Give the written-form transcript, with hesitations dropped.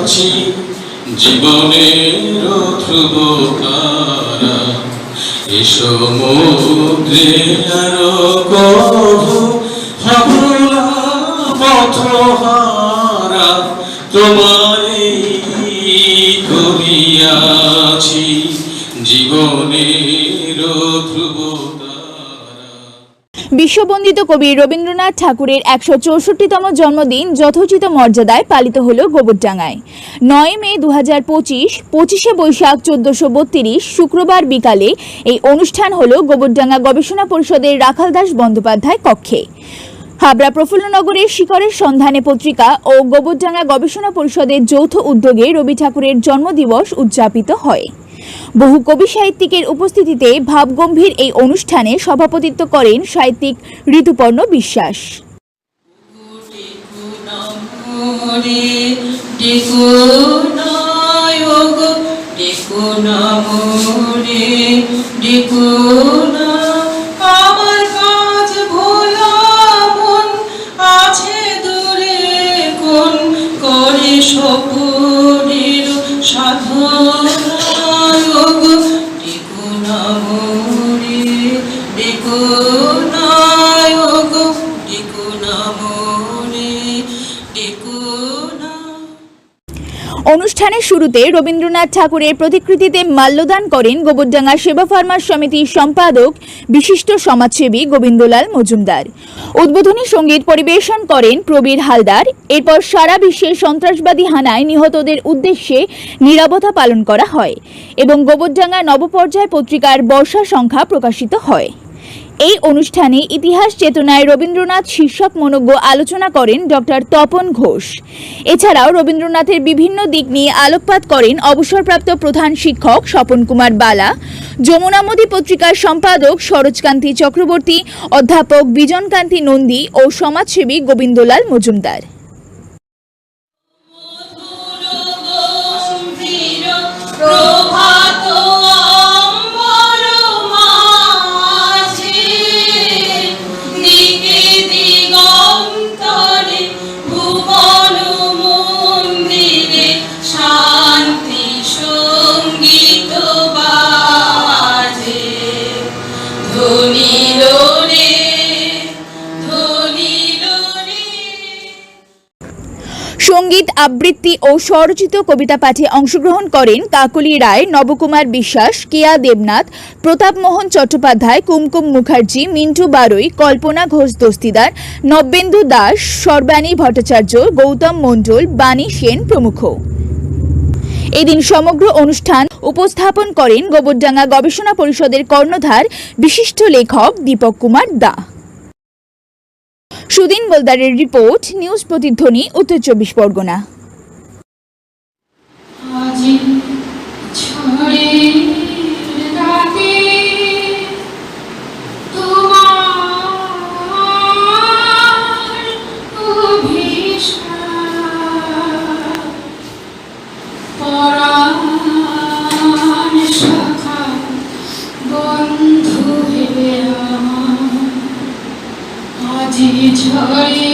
আছি জীবনের ধ্রুব তারা, এ সমুদ্রে আরো কভু ভাবনা পথহারা, তোমারই করিয়াছি জীবনের ধ্রুব তারা। বিশ্ববন্দিত কবি রবীন্দ্রনাথ ঠাকুরের ১৬৪তম জন্মদিন যথোচিত মর্যাদায় পালিত হল গোবরডাঙ্গায়। ৯ মে ২০২৫, ২৫শে বৈশাখ ১৪৩২ শুক্রবার বিকালে এই অনুষ্ঠান হল গোবরডাঙ্গা গবেষণা পরিষদের রাখালদাস বন্দ্যোপাধ্যায় কক্ষে। হাবড়া প্রফুল্লনগরের শিকড়ের সন্ধানে পত্রিকা ও গোবরডাঙ্গা গবেষণা পরিষদের যৌথ উদ্যোগে রবি ঠাকুরের জন্মদিবস উদযাপিত হয়। বহু কবি সাহিত্যিকের উপস্থিতিতে ভাবগম্ভীর এই অনুষ্ঠানে সভাপতিত্ব করেন সাহিত্যিক ঋতুপর্ণ বিশ্বাস। অনুষ্ঠানের শুরুতে রবীন্দ্রনাথ ঠাকুরের প্রতিকৃতিতে মাল্যদান করেন গোবরডাঙ্গা সেবা ফার্মার সমিতির সম্পাদক বিশিষ্ট সমাজসেবী গোবিন্দলাল মজুমদার। উদ্বোধনী সঙ্গীত পরিবেশন করেন প্রবীর হালদার। এরপর সারা বিশ্বে সন্ত্রাসবাদী হানায় নিহতদের উদ্দেশ্যে নীরবতা পালন করা হয় এবং গোবরডাঙ্গা নবপর্যায় পত্রিকার বর্ষা সংখ্যা প্রকাশিত হয়। এই অনুষ্ঠানে ইতিহাস চেতনায় রবীন্দ্রনাথ শীর্ষক মনোজ্ঞ আলোচনা করেন ডক্টর তপন ঘোষ। এছাড়াও রবীন্দ্রনাথের বিভিন্ন দিক নিয়ে আলোকপাত করেন অবসরপ্রাপ্ত প্রধান শিক্ষক স্বপন কুমার বালা, যমুনামতি পত্রিকার সম্পাদক সরোজকান্তি চক্রবর্তী, অধ্যাপক বিজনকান্তি নন্দী ও সমাজসেবী গোবিন্দলাল মজুমদার। সঙ্গীত আবৃত্তি ও স্বরচিত কবিতা পাঠে অংশগ্রহণ করেন কাকলি রায়, নবকুমার বিশ্বাস, কেয়া দেবনাথ, প্রতাপ মোহন চট্টোপাধ্যায়, কুমকুম মুখার্জি, মিন্টু বারৈ, কল্পনা ঘোষ দস্তিদার, নব্যেন্দু দাস, সর্বাণী ভট্টাচার্য, গৌতম মণ্ডল, বাণী সেন প্রমুখ। এদিন সমগ্র অনুষ্ঠান উপস্থাপন করেন গোবরডাঙ্গা গবেষণা পরিষদের কর্ণধার বিশিষ্ট লেখক দীপক কুমার দা। সুদিন বলদারের রিপোর্ট, নিউজ প্রতিধ্বনি, উত্তর ২৪ পরগনা। ঝড়ে